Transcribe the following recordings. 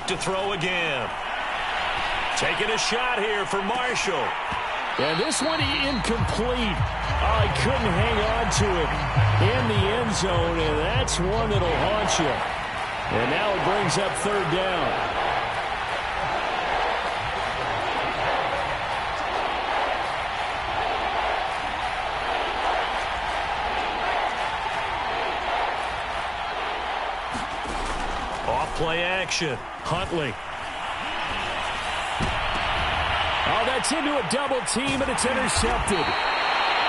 to throw again. Taking a shot here for Marshall. And this one incomplete. Oh, he couldn't hang on to it in the end zone, and that's one that'll haunt you. And now it brings up third down. Play action. Huntley. Oh, that's into a double team, and it's intercepted.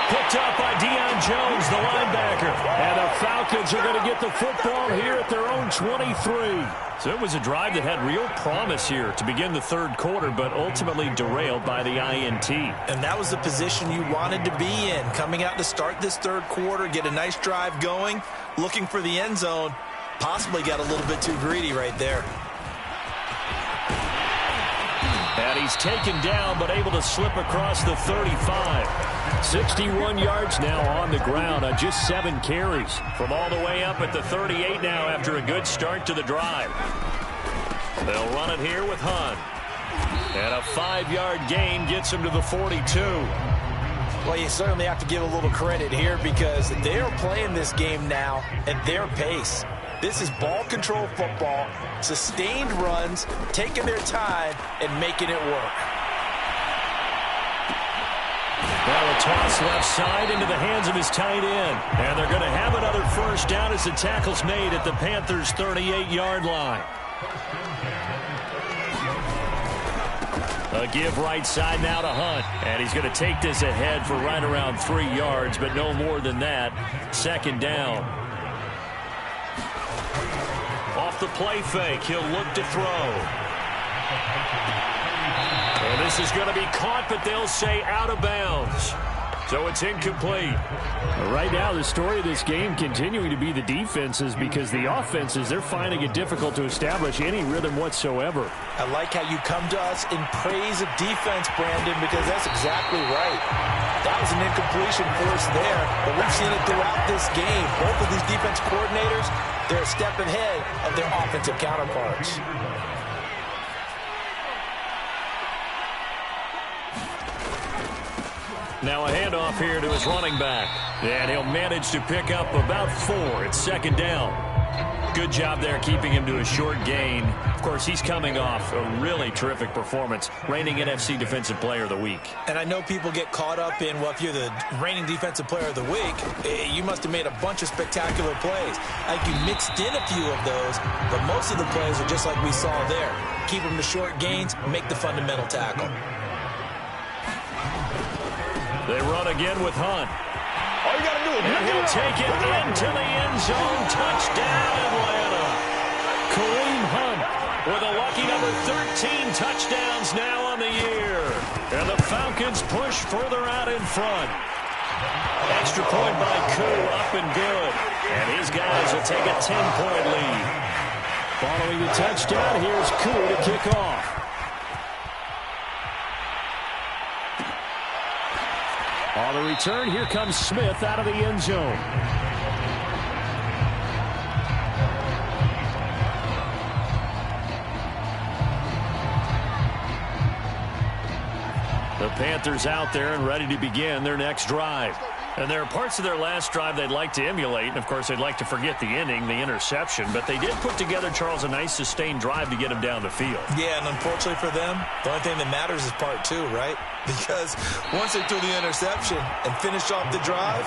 Picked up by Deion Jones, the linebacker. And the Falcons are going to get the football here at their own 23. So it was a drive that had real promise here to begin the third quarter, but ultimately derailed by the INT. And that was the position you wanted to be in. Coming out to start this third quarter, get a nice drive going, looking for the end zone. Possibly got a little bit too greedy right there. And he's taken down, but able to slip across the 35. 61 yards now on the ground on just 7 carries. From all the way up at the 38 now after a good start to the drive. They'll run it here with Hunt. And a 5-yard gain gets him to the 42. Well, you certainly have to give a little credit here because they are playing this game now at their pace. This is ball control football, sustained runs, taking their time, and making it work. Now a toss left side into the hands of his tight end. And they're going to have another first down as the tackle's made at the Panthers' 38-yard line. A give right side now to Hunt. And he's going to take this ahead for right around 3 yards, but no more than that. Second down. Off the play fake, he'll look to throw. And this is going to be caught, but they'll say out of bounds. So it's incomplete. Right now, the story of this game continuing to be the defenses because the offenses, they're finding it difficult to establish any rhythm whatsoever. I like how you come to us in praise of defense, Brandon, because that's exactly right. That was an incompletion force there, but we've seen it throughout this game. Both of these defense coordinators, they're a step ahead of their offensive counterparts. Now a handoff here to his running back. And he'll manage to pick up about 4. It's second down. Good job there keeping him to a short gain. Of course, he's coming off a really terrific performance, reigning NFC Defensive Player of the Week. And I know people get caught up in, well, if you're the reigning Defensive Player of the Week, you must have made a bunch of spectacular plays. Like you mixed in a few of those, but most of the plays are just like we saw there. Keep them to short gains, make the fundamental tackle. They run again with Hunt. All you got to do is and he'll take it into the end zone. Touchdown, Atlanta. Kareem Hunt with a lucky number 13 touchdowns now on the year. And the Falcons push further out in front. Extra point by Koo, up and good. And his guys will take a 10-point lead. Following the touchdown, here's Koo to kick off. On the return, here comes Smith out of the end zone. The Panthers out there and ready to begin their next drive. And there are parts of their last drive they'd like to emulate. And, of course, they'd like to forget the ending, the interception. But they did put together, Charles, a nice sustained drive to get him down the field. Yeah, and unfortunately for them, the only thing that matters is part 2, right? Because once they threw the interception and finished off the drive,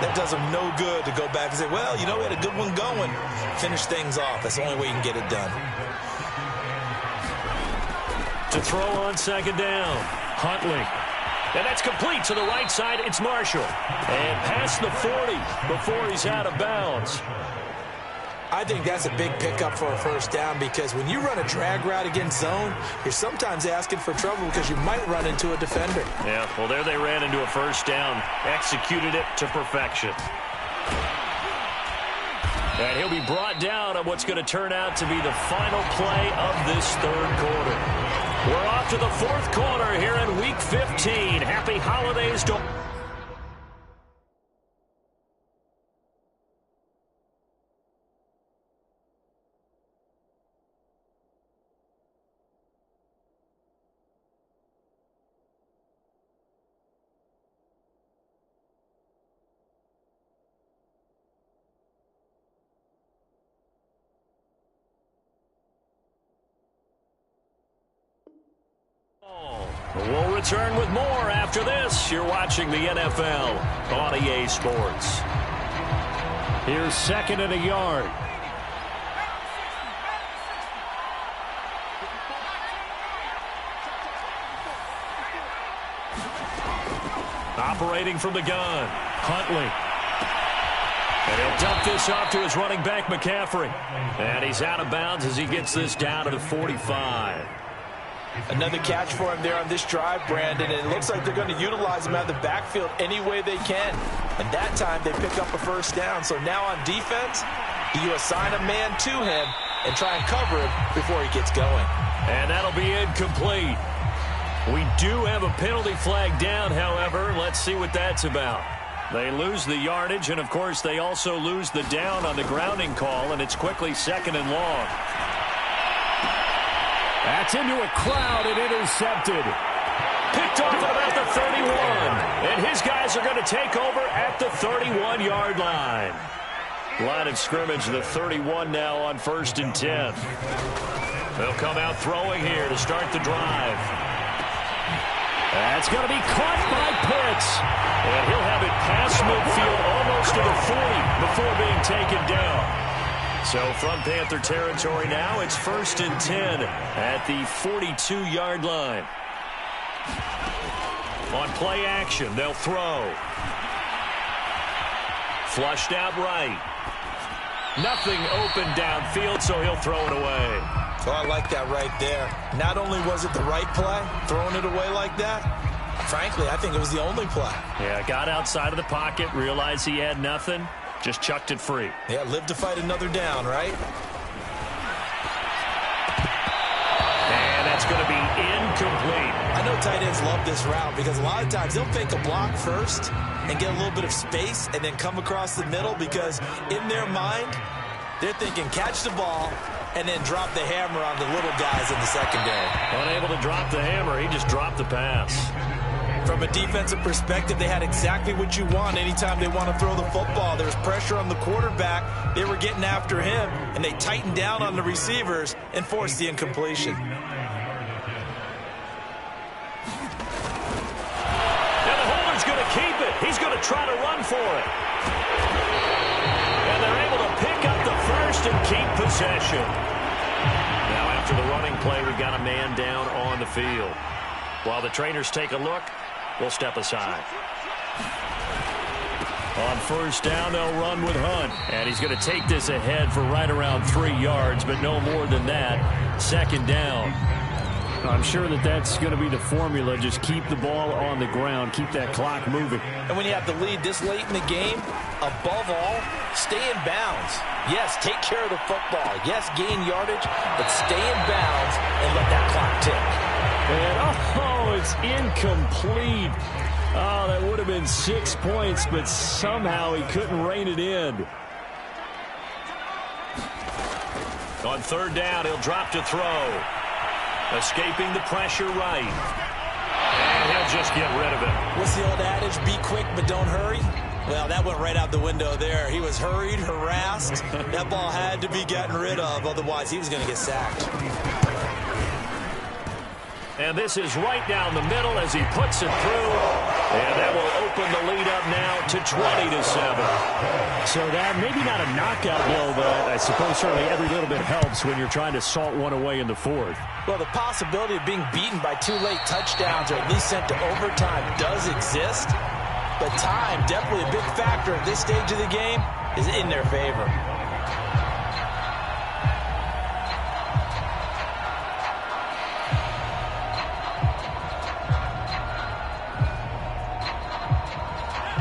that does them no good to go back and say, well, you know, we had a good one going. Finish things off. That's the only way you can get it done. To throw on second down, Huntley. And that's complete to the right side. It's Marshall. And past the 40 before he's out of bounds. I think that's a big pickup for a first down because when you run a drag route against zone, you're sometimes asking for trouble because you might run into a defender. Yeah, well, there they ran into a first down. Executed it to perfection. And he'll be brought down on what's going to turn out to be the final play of this third quarter. We're off to the fourth quarter here in Week 15. Happy holidays to We'll return with more after this. You're watching the NFL on EA Sports. Here's 2nd and a yard. Operating from the gun, Huntley. And he'll dump this off to his running back, McCaffrey. And he's out of bounds as he gets this down to the 45. Another catch for him there on this drive, Brandon. And it looks like they're going to utilize him out of the backfield any way they can. And that time they pick up a first down. So now on defense, you assign a man to him and try and cover him before he gets going. And that'll be incomplete. We do have a penalty flag down, however. Let's see what that's about. They lose the yardage, and, of course, they also lose the down on the grounding call, and it's quickly 2nd and long. That's into a crowd and intercepted. Picked off at about the 31, and his guys are going to take over at the 31-yard line. Line of scrimmage, the 31 now on 1st and 10. They'll come out throwing here to start the drive. That's going to be caught by Pitts. And he'll have it past midfield almost to the 40 before being taken down. So from Panther territory now, it's 1st and 10 at the 42-yard line. On play action, they'll throw. Flushed out right. Nothing open downfield, so he'll throw it away. Oh, I like that right there. Not only was it the right play, throwing it away like that, frankly, I think it was the only play. Yeah, got outside of the pocket, realized he had nothing, just chucked it free. Yeah, live to fight another down, right? And that's going to be incomplete. I know tight ends love this route because a lot of times they'll fake a block first and get a little bit of space and then come across the middle because in their mind, they're thinking catch the ball and then drop the hammer on the little guys in the secondary. Unable to drop the hammer, he just dropped the pass. From a defensive perspective, they had exactly what you want anytime they want to throw the football. There was pressure on the quarterback. They were getting after him, and they tightened down on the receivers and forced the incompletion. Now the holder's going to keep it. He's going to try to run for it. And they're able to pick up the first and keep possession. Now after the running play, we've got a man down on the field. While the trainers take a look, we'll step aside. On 1st down, they'll run with Hunt. And he's going to take this ahead for right around 3 yards, but no more than that. 2nd down. I'm sure that's going to be the formula. Just keep the ball on the ground. Keep that clock moving. And when you have the lead this late in the game, above all, stay in bounds. Yes, take care of the football. Yes, gain yardage, but stay in bounds and let that clock tick. And, it's incomplete. Oh, that would have been 6 points, but somehow he couldn't rein it in. On 3rd down, he'll drop to throw. Escaping the pressure right. And he'll just get rid of it. What's the old adage? Be quick, but don't hurry. Well, that went right out the window there. He was hurried, harassed. That ball had to be gotten rid of. Otherwise, he was going to get sacked. And this is right down the middle as he puts it through. And that will open the lead up now to 20-7. So that maybe not a knockout blow, but I suppose certainly every little bit helps when you're trying to salt one away in the 4th. Well, the possibility of being beaten by 2 late touchdowns or at least sent to overtime does exist. But time, definitely a big factor at this stage of the game, is in their favor.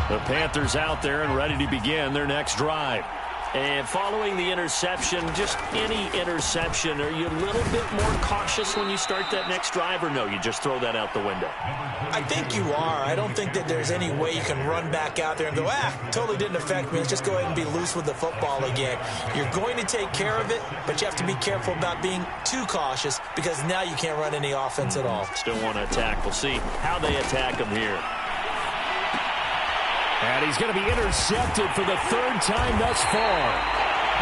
The Panthers out there and ready to begin their next drive. And following the interception, just any interception, are you a little bit more cautious when you start that next drive, or no, you just throw that out the window? I think you are. I don't think that there's any way you can run back out there and go, totally didn't affect me. Let's just go ahead and be loose with the football again. You're going to take care of it, but you have to be careful about being too cautious because now you can't run any offense at all. Still want to attack. We'll see how they attack them here. And he's going to be intercepted for the 3rd time thus far.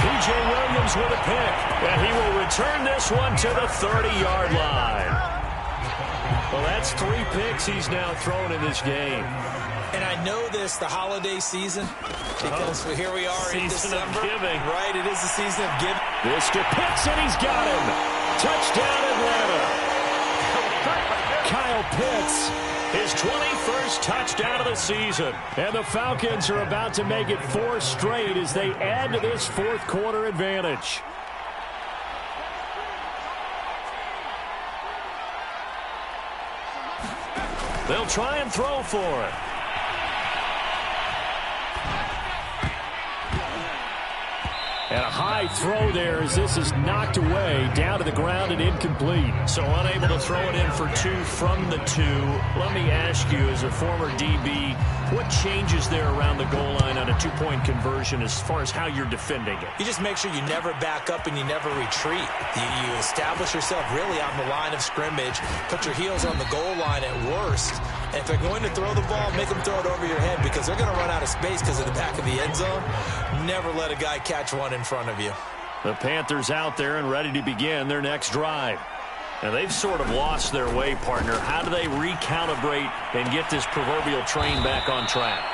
P.J. Williams with a pick, and he will return this one to the 30-yard line. Well, that's 3 picks he's now thrown in this game. And I know this, the holiday season, because here we are in December. Giving. Right, it is the season of giving. This to Pitts, and he's got him. Touchdown, Atlanta. Kyle Pitts. His 21st touchdown of the season. And the Falcons are about to make it 4 straight as they add to this fourth quarter advantage. They'll try and throw for it. And a high throw there as this is knocked away, down to the ground and incomplete. So unable to throw it in for 2 from the 2. Let me ask you, as a former DB, what changes there around the goal line on a 2-point conversion as far as how you're defending it? You just make sure you never back up and you never retreat. You establish yourself really on the line of scrimmage, put your heels on the goal line at worst. And if they're going to throw the ball, make them throw it over your head because they're going to run out of space because of the back of the end zone. Never let a guy catch one in front of you. The Panthers out there and ready to begin their next drive. And they've sort of lost their way, partner. How do they recalibrate and get this proverbial train back on track?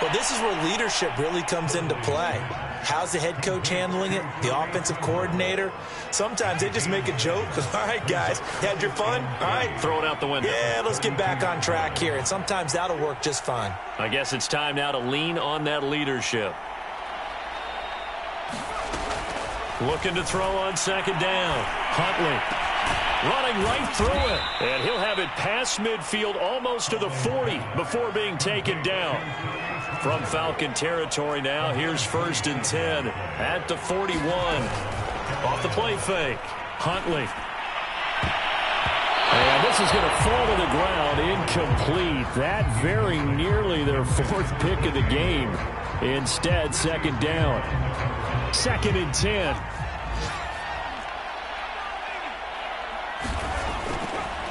Well, this is where leadership really comes into play. How's the head coach handling it? The offensive coordinator? Sometimes they just make a joke. All right, guys, you had your fun? All right. Throw it out the window. Yeah, let's get back on track here. And sometimes that'll work just fine. I guess it's time now to lean on that leadership. Looking to throw on second down. Huntley running right through it. And he'll have it past midfield almost to the 40 before being taken down. From Falcon territory now, here's 1st and 10 at the 41. Off the play fake. Huntley. And this is going to fall to the ground, incomplete. That very nearly their 4th pick of the game. Instead, 2nd down. 2nd and 10.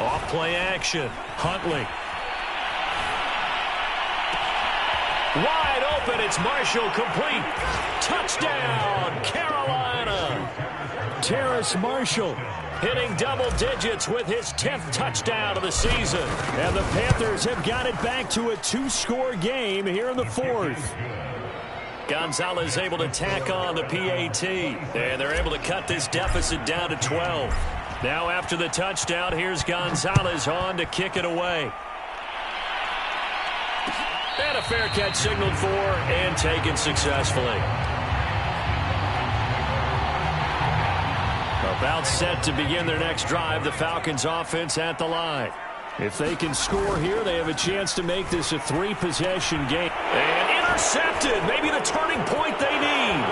Off play action. Huntley. Wide open. It's Marshall, complete. Touchdown, Carolina. Terrace Marshall hitting double digits with his 10th touchdown of the season. And the Panthers have got it back to a 2-score game here in the 4th. Gonzalez able to tack on the PAT. And they're able to cut this deficit down to 12. Now after the touchdown, here's Gonzalez on to kick it away. And a fair catch signaled for and taken successfully. About set to begin their next drive, the Falcons offense at the line. If they can score here, they have a chance to make this a 3-possession game. And intercepted. Maybe the turning point they need.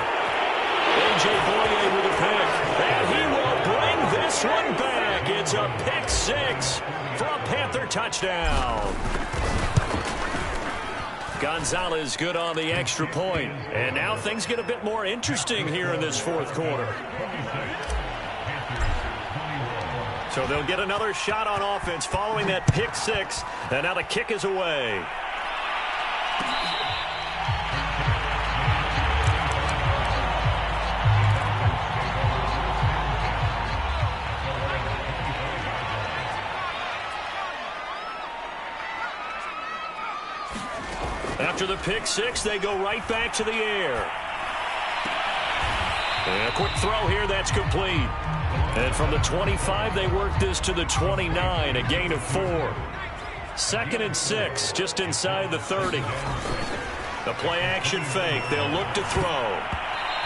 A.J. Boye with a pick. And he will bring this one back. It's a pick 6 for a Panther touchdown. Gonzalez good on the extra point. And now things get a bit more interesting here in this 4th quarter. So they'll get another shot on offense following that pick 6. And now the kick is away. After the pick 6, they go right back to the air. And a quick throw here, that's complete. And from the 25, they work this to the 29, a gain of 4. 2nd and 6, just inside the 30. The play action fake, they'll look to throw.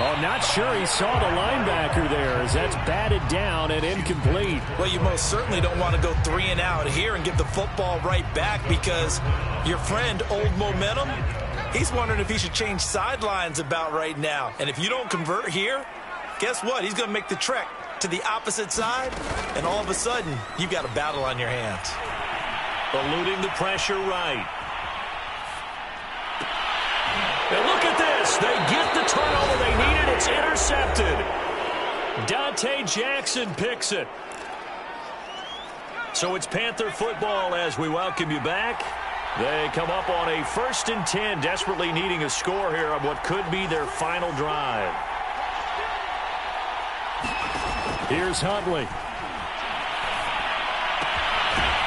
Oh, not sure he saw the linebacker there as that's batted down and incomplete. Well, you most certainly don't want to go 3 and out here and give the football right back because your friend, Old Momentum, he's wondering if he should change sidelines about right now. And if you don't convert here, guess what? He's going to make the trek to the opposite side, and all of a sudden, you've got a battle on your hands. Eluding the pressure right. And look at this. They get the turnover they needed. It's intercepted. Dante Jackson picks it. So it's Panther football as we welcome you back. They come up on a 1st and 10, desperately needing a score here on what could be their final drive. Here's Huntley.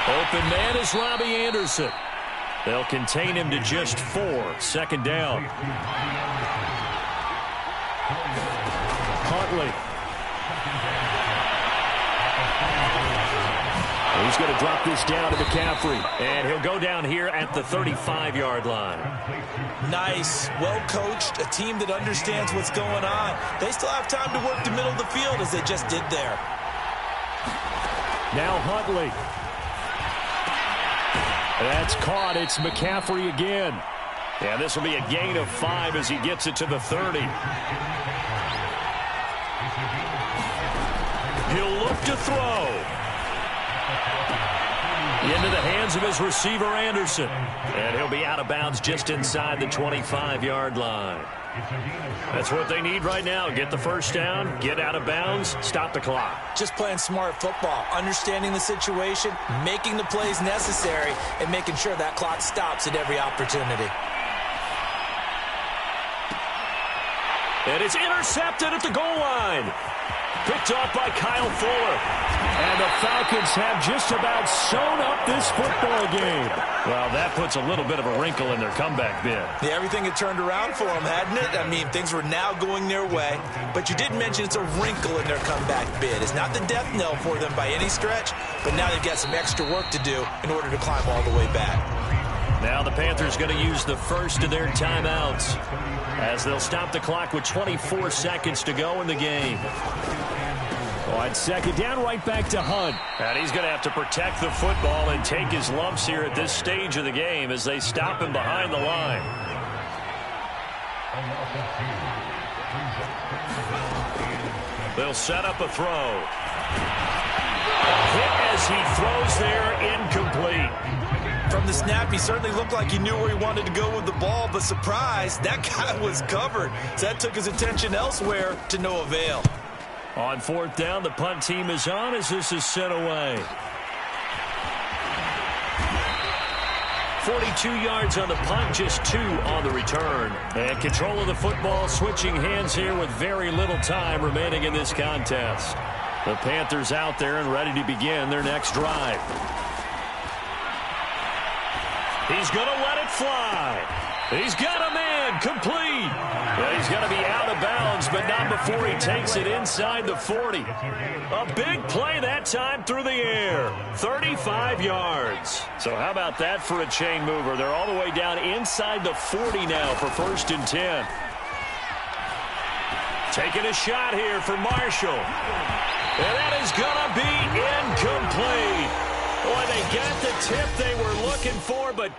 Open man is Robbie Anderson. They'll contain him to just 4. 2nd down. Huntley. He's going to drop this down to McCaffrey. And he'll go down here at the 35-yard line. Nice. Well coached. A team that understands what's going on. They still have time to work the middle of the field as they just did there. Now Huntley. That's caught. It's McCaffrey again. Yeah, this will be a gain of 5 as he gets it to the 30. He'll look to throw. Into the hands of his receiver, Anderson. And he'll be out of bounds just inside the 25-yard line. That's what they need right now. Get the first down, get out of bounds, stop the clock. Just playing smart football, understanding the situation, making the plays necessary, and making sure that clock stops at every opportunity. And it's intercepted at the goal line. Picked off by Kyle Fuller. And the Falcons have just about sewn up this football game. Well, that puts a little bit of a wrinkle in their comeback bid. Yeah, everything had turned around for them, hadn't it? I mean, things were now going their way. But you did mention it's a wrinkle in their comeback bid. It's not the death knell for them by any stretch, but now they've got some extra work to do in order to climb all the way back. Now the Panthers going to use the first of their timeouts as they'll stop the clock with 24 seconds to go in the game. On 2nd down, right back to Hunt. And he's going to have to protect the football and take his lumps here at this stage of the game as they stop him behind the line. They'll set up a throw. Hit as he throws there, incomplete. From the snap, he certainly looked like he knew where he wanted to go with the ball, but surprise, that guy was covered. So that took his attention elsewhere to no avail. On 4th down, the punt team is on as this is sent away. 42 yards on the punt, just 2 on the return. And control of the football, switching hands here with very little time remaining in this contest. The Panthers out there and ready to begin their next drive. He's going to let it fly. He's got a man, complete. Well, he's going to be out of bounds, but not before he takes it inside the 40. A big play that time through the air. 35 yards. So how about that for a chain mover? They're all the way down inside the 40 now for 1st and 10. Taking a shot here for Marshall. And that is going to be incomplete. Boy, they got the tip they were looking for, but